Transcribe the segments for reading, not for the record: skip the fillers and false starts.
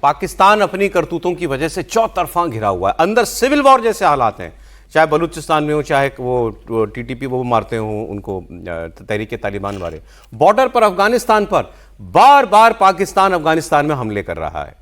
पाकिस्तान अपनी करतूतों की वजह से चौतरफा घिरा हुआ है, अंदर सिविल वॉर जैसे हालात हैं, चाहे बलूचिस्तान में हो, चाहे वो टीटीपी वो मारते हो उनको, तहरीक तालिबान वाले। बॉर्डर पर अफगानिस्तान पर बार बार पाकिस्तान अफगानिस्तान में हमले कर रहा है।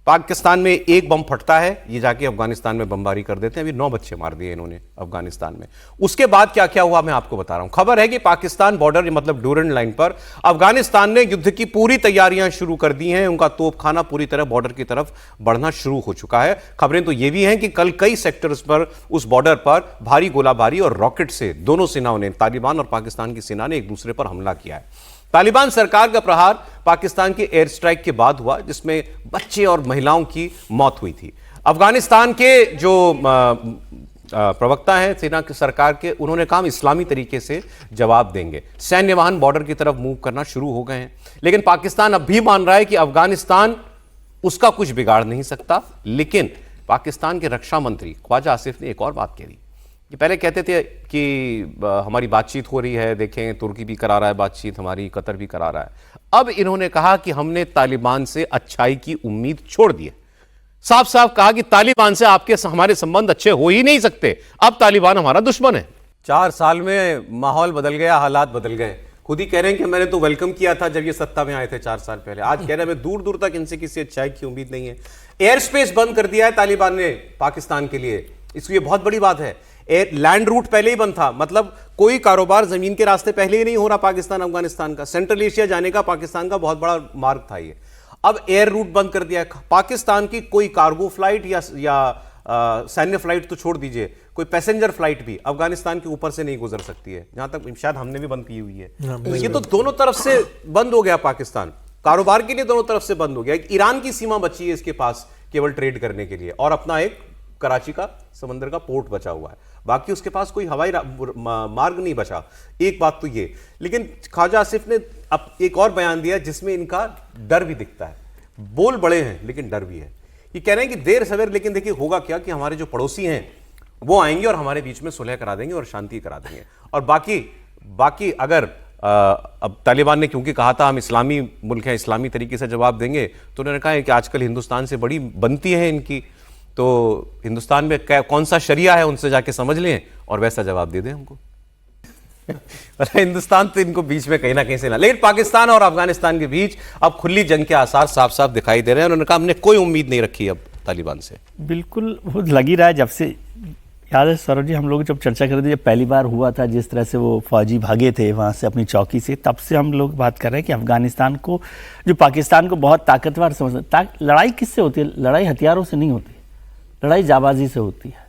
पाकिस्तान में एक बम फटता है, ये जाके अफगानिस्तान में बमबारी कर देते हैं। अभी 9 बच्चे मार दिए इन्होंने अफगानिस्तान में। उसके बाद क्या क्या हुआ मैं आपको बता रहा हूं। खबर है कि पाकिस्तान बॉर्डर मतलब ड्यूरेंट लाइन पर अफगानिस्तान ने युद्ध की पूरी तैयारियां शुरू कर दी हैं। उनका तोपखाना पूरी तरह बॉर्डर की तरफ बढ़ना शुरू हो चुका है। खबरें तो ये भी हैं कि कल कई सेक्टर्स पर उस बॉर्डर पर भारी गोलाबारी और रॉकेट से दोनों सेनाओं ने, तालिबान और पाकिस्तान की सेना ने एक दूसरे पर हमला किया है। तालिबान सरकार का प्रहार पाकिस्तान के एयर स्ट्राइक के बाद हुआ, जिसमें बच्चे और महिलाओं की मौत हुई थी। अफगानिस्तान के जो प्रवक्ता हैं सेना की सरकार के, उन्होंने कहा इस्लामी तरीके से जवाब देंगे। सैन्य वाहन बॉर्डर की तरफ मूव करना शुरू हो गए हैं, लेकिन पाकिस्तान अब भी मान रहा है कि अफगानिस्तान उसका कुछ बिगाड़ नहीं सकता। लेकिन पाकिस्तान के रक्षा मंत्री ख्वाजा आसिफ ने एक और बात कह दी कि पहले कहते थे कि हमारी बातचीत हो रही है, देखें तुर्की भी करा रहा है बातचीत, हमारी कतर भी करा रहा है। अब इन्होंने कहा कि हमने तालिबान से अच्छाई की उम्मीद छोड़ दी है। साफ साफ कहा कि तालिबान से आपके हमारे संबंध अच्छे हो ही नहीं सकते, अब तालिबान हमारा दुश्मन है। 4 साल में माहौल बदल गया, हालात बदल गए। खुद ही कह रहे हैं कि मैंने तो वेलकम किया था जब ये सत्ता में आए थे 4 साल पहले। आज कह रहे हैं मैं दूर दूर तक इनसे किसी अच्छाई की उम्मीद नहीं है। एयर स्पेस बंद कर दिया है तालिबान ने पाकिस्तान के लिए, इसलिए बहुत बड़ी बात है। लैंड रूट पहले ही बंद था, मतलब कोई कारोबार जमीन के रास्ते पहले ही नहीं हो रहा पाकिस्तान अफगानिस्तान का। सेंट्रल एशिया जाने का पाकिस्तान का बहुत बड़ा मार्ग था ये, अब एयर रूट बंद कर दिया है। पाकिस्तान की कोई कार्गो फ्लाइट या सैन्य फ्लाइट तो छोड़ दीजिए, कोई पैसेंजर फ्लाइट भी अफगानिस्तान के ऊपर से नहीं गुजर सकती है, जहां तक शायद हमने भी बंद की हुई है। तो ये तो दोनों तरफ से बंद हो गया पाकिस्तान, कारोबार के लिए दोनों तरफ से बंद हो गया। एक ईरान की सीमा बची है इसके पास केवल ट्रेड करने के लिए, और अपना एक कराची का समंदर का पोर्ट बचा हुआ है, बाकी उसके पास कोई हवाई मार्ग नहीं बचा। एक बात तो ये, लेकिन ख्वाजा आसिफ ने अब एक और बयान दिया जिसमें इनका डर भी दिखता है। बोल बड़े हैं लेकिन डर भी है। ये कह रहे हैं कि देर सवेर, लेकिन देखिए होगा क्या कि हमारे जो पड़ोसी हैं वो आएंगे और हमारे बीच में सुलह करा देंगे और शांति करा देंगे। और बाकी अगर अब तालिबान ने क्योंकि कहा था हम इस्लामी मुल्क हैं, इस्लामी तरीके से जवाब देंगे, तो उन्होंने कहा है कि आजकल हिंदुस्तान से बड़ी बनती है इनकी, तो हिंदुस्तान में कौन सा शरिया है उनसे जाके समझ लें और वैसा जवाब दे दें हमको। हिंदुस्तान तो इनको बीच में कहीं ना कहीं से ना, लेकिन पाकिस्तान और अफगानिस्तान के बीच अब खुली जंग के आसार साफ साफ दिखाई दे रहे हैं। उन्होंने कहा हमने कोई उम्मीद नहीं रखी अब तालिबान से। बिल्कुल वो लग ही रहा है, जब से याद है सौरभ जी हम लोग जब चर्चा कर रहे थे, जब पहली बार हुआ था जिस तरह से वो फौजी भागे थे वहाँ से अपनी चौकी से, तब से हम लोग बात कर रहे हैं कि अफगानिस्तान को, जो पाकिस्तान को बहुत ताकतवर समझते। लड़ाई किससे होती है? लड़ाई हथियारों से नहीं होती, लड़ाई जाबाजी से होती है।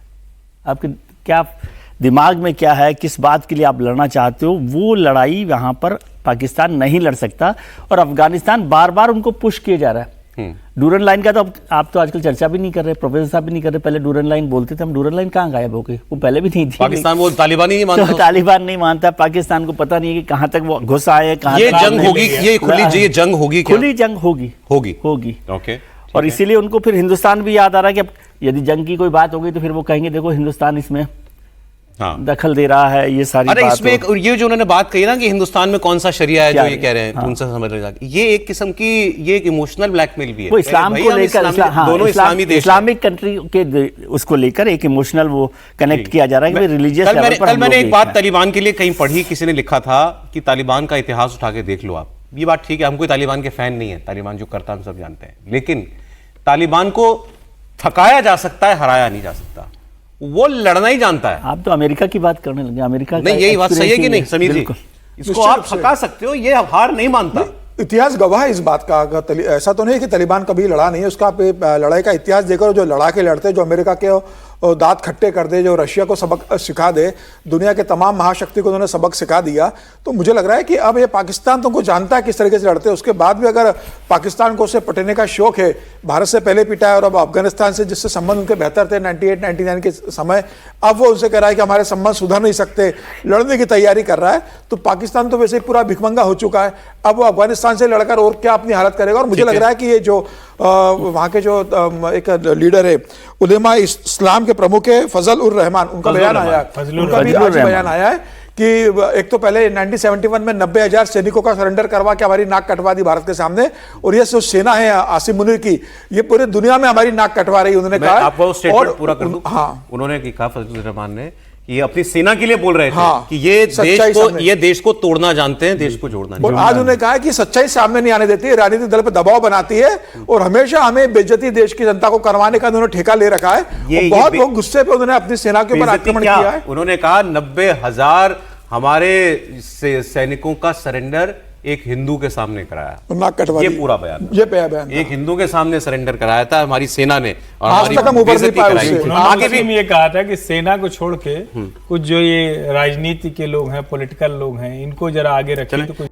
आपके क्या दिमाग में क्या है, किस बात के लिए आप लड़ना चाहते हो, वो लड़ाई वहाँ पर पाकिस्तान नहीं लड़ सकता। और अफगानिस्तान बार बार उनको पुश किए जा रहा है। डूरन लाइन का तो आप तो आजकल चर्चा भी नहीं कर रहे, प्रोफेसर साहब भी नहीं कर रहे। पहले डूरन लाइन बोलते थे हम, डूरन लाइन कहाँ गायब हो गई? वो पहले भी नहीं थी। पाकिस्तान वो तालिबान ही नहीं मानता, तो तालिबान नहीं मानता। पाकिस्तान को पता नहीं है कि कहाँ तक वो घुस आए, कहाँ ये जंग होगी, ये खुली जंग होगी, खुली जंग होगी। ओके, और इसीलिए उनको फिर हिंदुस्तान भी याद आ रहा है कि अब यदि जंग की कोई बात हो गई तो फिर वो कहेंगे देखो हिंदुस्तान इसमें दखल दे रहा है, ये सारी बात। इसमें एक ये जो उन्होंने बात कही ना कि हिंदुस्तान में कौन सा शरिया है जो ये कह रहे हैं, उनसे समझ रहे हैं, ये एक किस्म की ये एक इमोशनल ब्लैकमेल भी है। वो इस्लाम को लेकर, दोनों इस्लामी देश, इस्लामिक कंट्री के उसको लेकर एक इमोशनल वो कनेक्ट किया जा रहा है कि रिलीजियस लेवल पर। कल मैंने एक बात तालिबान के लिए कहीं पढ़ी, किसी ने लिखा था कि तालिबान का इतिहास उठा के देख लो आप। ये बात ठीक है, हम कोई तालिबान के फैन नहीं है, तालिबान जो करता हम सब जानते हैं, लेकिन तालिबान को थकाया जा सकता है, हराया नहीं जा सकता। वो लड़ना ही जानता है। आप तो अमेरिका की बात करने लगे, अमेरिका नहीं, यही बात सही है कि नहीं समीर जी? इसको आप थका सकते हो, ये हार नहीं मानता। इतिहास गवाह है इस बात का। ऐसा तो नहीं कि तालिबान कभी लड़ा नहीं है, उसका लड़ाई का इतिहास देखो। जो लड़ा के लड़ते, जो अमेरिका के दांत खट्टे कर दे, जो रशिया को सबक सिखा दे, दुनिया के तमाम महाशक्ति को उन्होंने सबक सिखा दिया। तो मुझे लग रहा है कि अब ये पाकिस्तान तुमको जानता है किस तरीके से लड़ते हैं। उसके बाद भी अगर पाकिस्तान को उसे पटने का शौक है, भारत से पहले पिटा है और अब अफगानिस्तान से जिससे संबंध उनके बेहतर थे 98-99 के समय, अब वो उनसे कह रहा है कि हमारे संबंध सुधर नहीं सकते, लड़ने की तैयारी कर रहा है। तो पाकिस्तान तो वैसे ही पूरा भिखमंगा हो चुका है, अब वो अफगानिस्तान से लड़कर और क्या अपनी हालत करेगा। और मुझे लग रहा है कि ये जो वहाँ के जो एक लीडर है, उलेमा इस्लाम के प्रमुख है फजल उर रहमान, उनका बयान आया है कि एक तो पहले 1971 में 90,000 सैनिकों का सरेंडर करवा के हमारी नाक कटवा दी भारत के सामने, और ये जो सेना है आसिम मुनीर की, ये पूरी दुनिया में हमारी नाक कटवा रही है, उन्होंने मैं कहा। आपको स्टेटमेंट पूरा कर दूं। हाँ, उन्होंने कहा फजलुर रहमान ने कि ये अपनी सेना के लिए बोल रहे थे हाँ, कि ये सच्चाई सामने। ये देश को तोड़ना जानते हैं, देश को जोड़ना नहीं। और आज उन्होंने कहा है कि सच्चाई सामने नहीं आने देती है, राजनीतिक दल पर दबाव बनाती है और हमेशा हमें बेइज्जती देश की जनता को करवाने का उन्होंने ठेका ले रखा है। और बहुत गुस्से पे उन्होंने अपनी सेना के ऊपर बेइज्जती आक्रमण क्या? किया है। उन्होंने कहा 90,000 हमारे सैनिकों का सरेंडर एक हिंदू के सामने कराया। नाक कटवा ये दी। पूरा बयान, ये बयान एक हिंदू के सामने सरेंडर कराया था हमारी सेना ने, और आज हमारी तक हम उभर नहीं बेइज्जती पाए कराई उससे। थी। उन्होंने आगे उसी भी में ये कहा था कि सेना को छोड़ के कुछ जो ये राजनीति के लोग हैं, पॉलिटिकल लोग हैं, इनको जरा आगे रखें तो कुछ